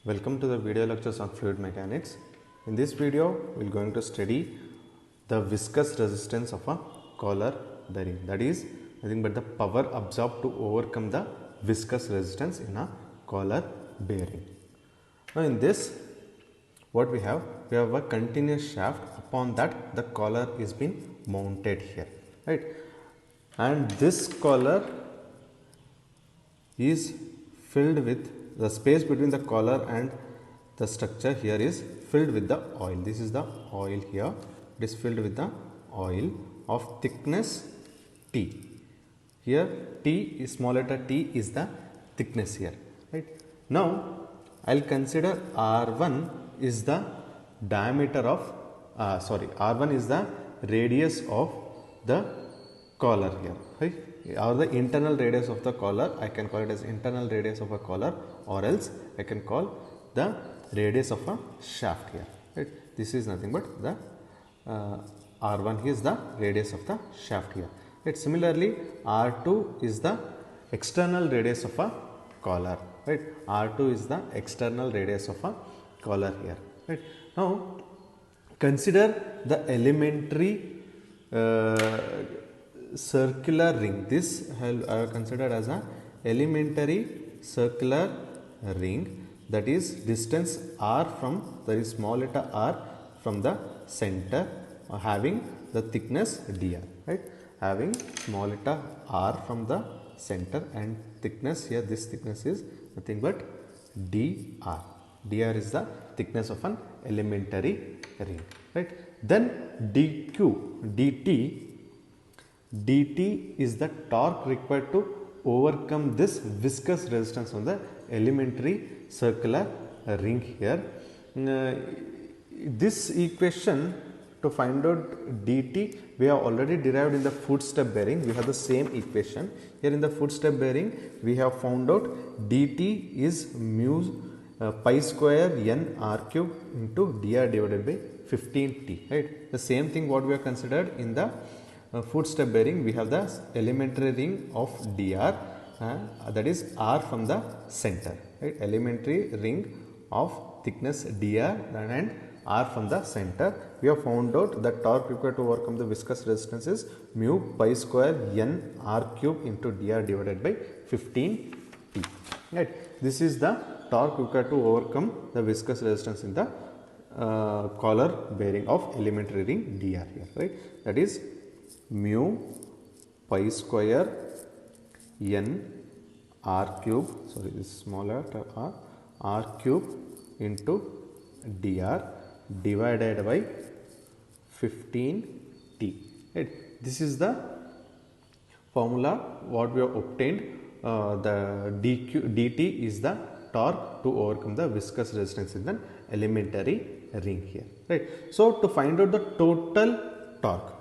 Welcome to the video lectures on fluid mechanics. In this video, we are going to study the viscous resistance of a collar bearing. That is nothing but the power absorbed to overcome the viscous resistance in a collar bearing. Now in this, what we have a continuous shaft. Upon that the collar is being mounted here, right? And this collar is filled with the space between the collar and the structure here is filled with the oil. This is the oil here. It is filled with the oil of thickness T. Here T is small letter t is the thickness here, right? Now I will consider R1 is the diameter of R1 is the radius of the collar here, right? Or the internal radius of the collar. I can call it as internal radius of a collar, or else I can call the radius of a shaft here, right? This is nothing but the R1 is the radius of the shaft here, right? Similarly, R2 is the external radius of a collar, right? R2 is the external radius of a collar here, right? Now consider the elementary circular ring. This I have considered as a elementary circular ring, that is distance r from, that is small letter r from the center, having the thickness dr, right? Having small letter r from the center and thickness here, this thickness is nothing but dr. Dr is the thickness of an elementary ring, right? Then dt is the torque required to overcome this viscous resistance on the elementary circular ring here. This equation to find out dt we have already derived in the footstep bearing. We have the same equation here in the footstep bearing. We have found out dt is mu pi square n r cube into dr divided by 15t, right? The same thing what we have considered in the footstep bearing. We have the elementary ring of dr, that is r from the center, right? Elementary ring of thickness dr and r from the center. We have found out the torque required to overcome the viscous resistance is mu pi square n r cube into dr divided by 15t, right? This is the torque required to overcome the viscous resistance in the collar bearing of elementary ring dr here, right? That is mu pi square n r cube, sorry this is smaller r cube into dr divided by 15t, right? This is the formula what we have obtained. The dt is the torque to overcome the viscous resistance in the elementary ring here, right? So to find out the total torque,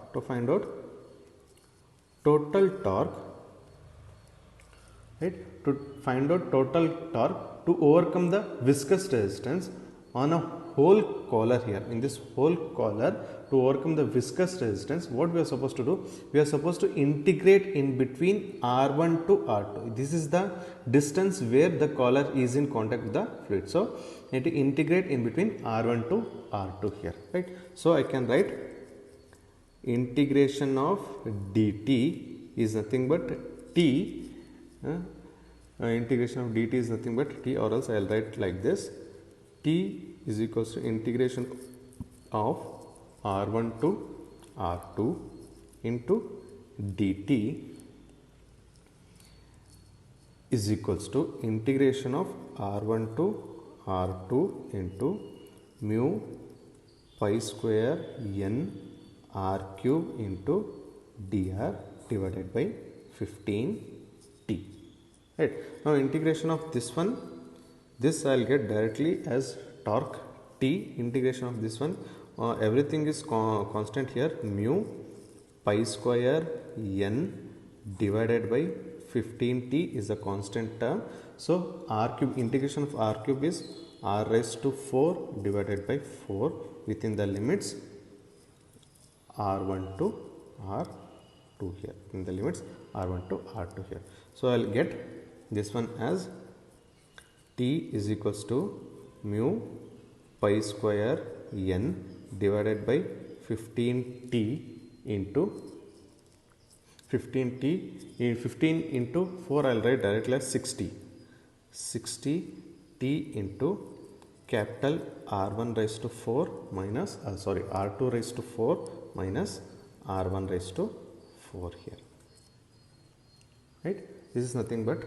right, to find out total torque to overcome the viscous resistance on a whole collar here, in this whole collar, to overcome the viscous resistance, what we are supposed to do? We are supposed to integrate in between R1 to R2. This is the distance where the collar is in contact with the fluid. So I need to integrate in between R1 to R2 here, right? So I can write integration of dt is nothing but t, integration of dt is nothing but t, or else I will write like this: t is equals to integration of r1 to r2 into dt is equals to integration of r1 to r2 into mu pi square n r cube into dr divided by 15t, right? Now integration of this one, this I will get directly as torque T. Integration of this one, everything is constant here, mu pi square n divided by 15t is a constant term. So r cube, integration of r cube is r raised to 4 divided by 4 within the limits r1 to r2 here, in the limits r1 to r2 here. So I will get this one as T is equals to mu pi square n divided by 15t into 15t in 15 into 4 I will write directly as 60 t into capital R1 raised to 4 minus R2 raised to 4 minus R1 raised to 4 here, right. This is nothing but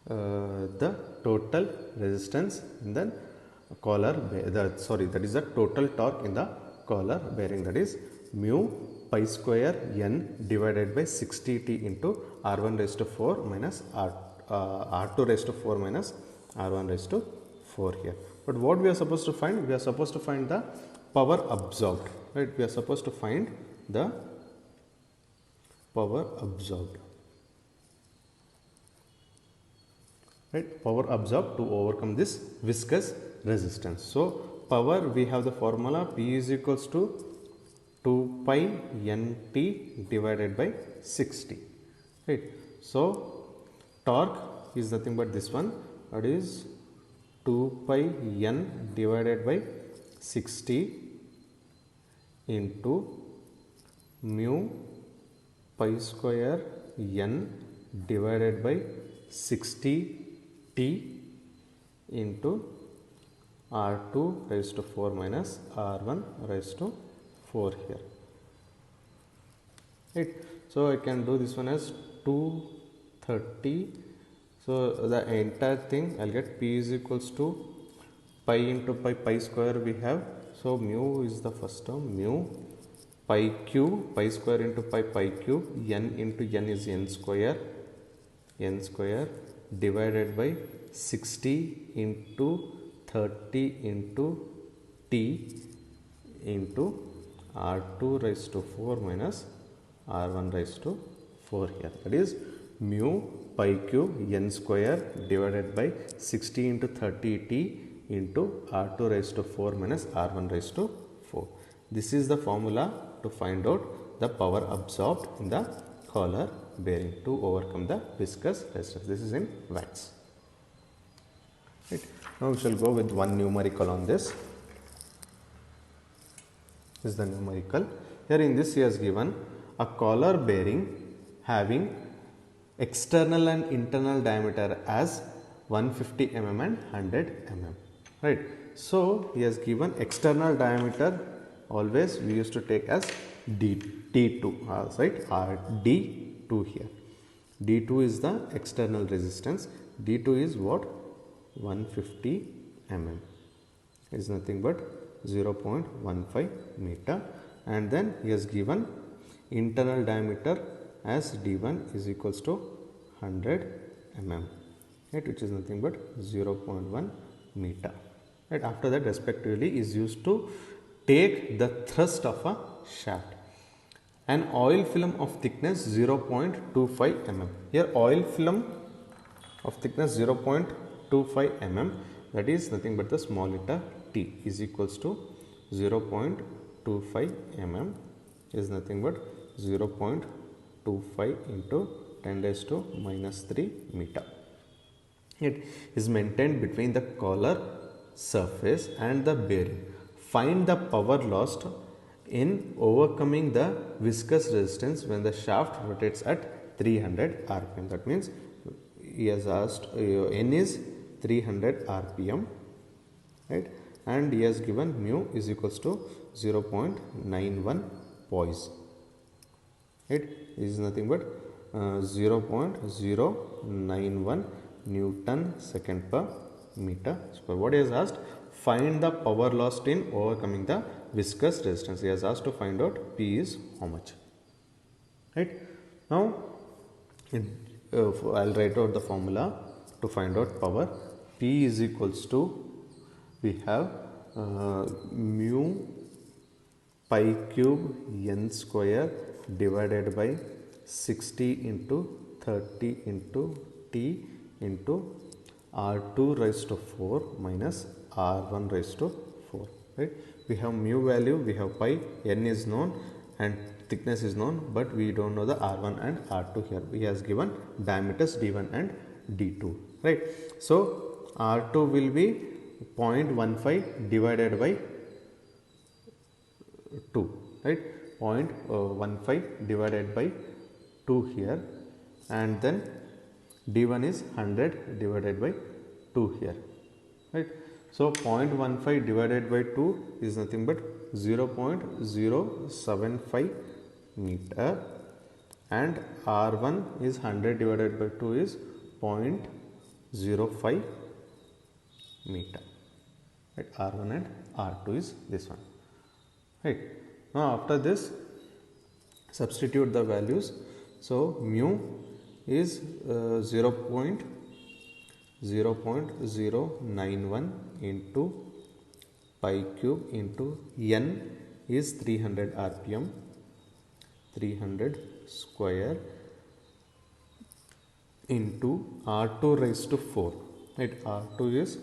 the total resistance in the collar that is the total torque in the collar bearing, that is mu pi square n divided by 60t into R1 raised to 4 minus R2 raised to 4 minus R1 raised to 4 here. But what we are supposed to find? We are supposed to find the power absorbed, right. We are supposed to find the power absorbed, right, power absorbed to overcome this viscous resistance. So power, we have the formula P is equals to 2 pi nt divided by 60, right. So torque is nothing but this one, that is 2 pi n divided by 60 into mu pi square n divided by 60 t into R2 raised to 4 minus R1 raised to 4 here, right. So I can do this one as 230. So the entire thing I will get P is equals to pi into pi square we have. So mu is the first term, mu pi cube, pi square into pi cube, n into n is n square divided by 60 into 30 into t into R2 raised to 4 minus R1 raised to 4 here, that is mu pi cube n square divided by 60 into 30t into R2 raised to 4 minus R1 raised to 4. This is the formula to find out the power absorbed in the collar bearing to overcome the viscous resistance. This is in watts, right. Now we shall go with one numerical on this. This is the numerical. Here in this he has given a collar bearing having external and internal diameter as 150 mm and 100 mm, right. So he has given external diameter, always we used to take as D2, right, D2 here. D2 is the external resistance. D2 is what? 150 mm. It is nothing but 0.15 meter, and then he has given internal diameter as D1 is equals to 100 mm, right, which is nothing but 0.1 meter, right. After that respectively is used to take the thrust of a shaft. An oil film of thickness 0.25 mm. Here oil film of thickness 0.25 mm, that is nothing but the small letter t is equals to 0.25 mm is nothing but 0.25 into 10 raised to minus 3 meter. It is maintained between the collar surface and the bearing. Find the power lost in overcoming the viscous resistance when the shaft rotates at 300 rpm. That means he has asked n is 300 rpm, right, and he has given mu is equals to 0.91 poise, right. This is nothing but 0.091 Newton second per meter square. What he has asked? Find the power lost in overcoming the viscous resistance. He has asked to find out P is how much, right. Now I will write out the formula to find out power. P is equals to, we have mu pi cube n square divided by 60 into 30 into t into R2 raised to 4 minus R1 raised to 4, right. We have mu value, we have pi, n is known and thickness is known, but we don't know the R1 and R2 here. He has given diameters D1 and D2, right. So R2 will be 0.15 divided by 2, right? 0.15 divided by 2 here, and then D1 is 100 divided by 2 here, right? So 0.15 divided by 2 is nothing but 0.075 meter, and R1 is 100 divided by 2 is 0.05 meter, right? R1 and R2 is this one, right? Now after this, substitute the values. So mu is 0.091 into pi cube into n is 300 rpm, 300 square into R2 raised to 4, right? R2 is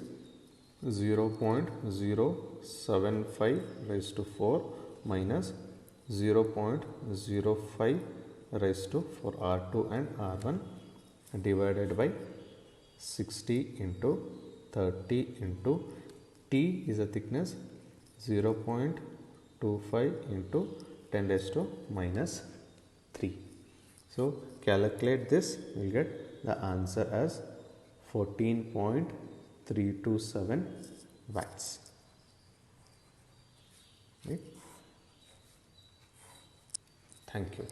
0.075 raised to 4 minus 0.05 raised to 4 R2 and R1 divided by 60 into 30 into T is the thickness 0.25 into 10 raised to minus 3. So calculate this, we will get the answer as 14.327 watts. Right? Thank you.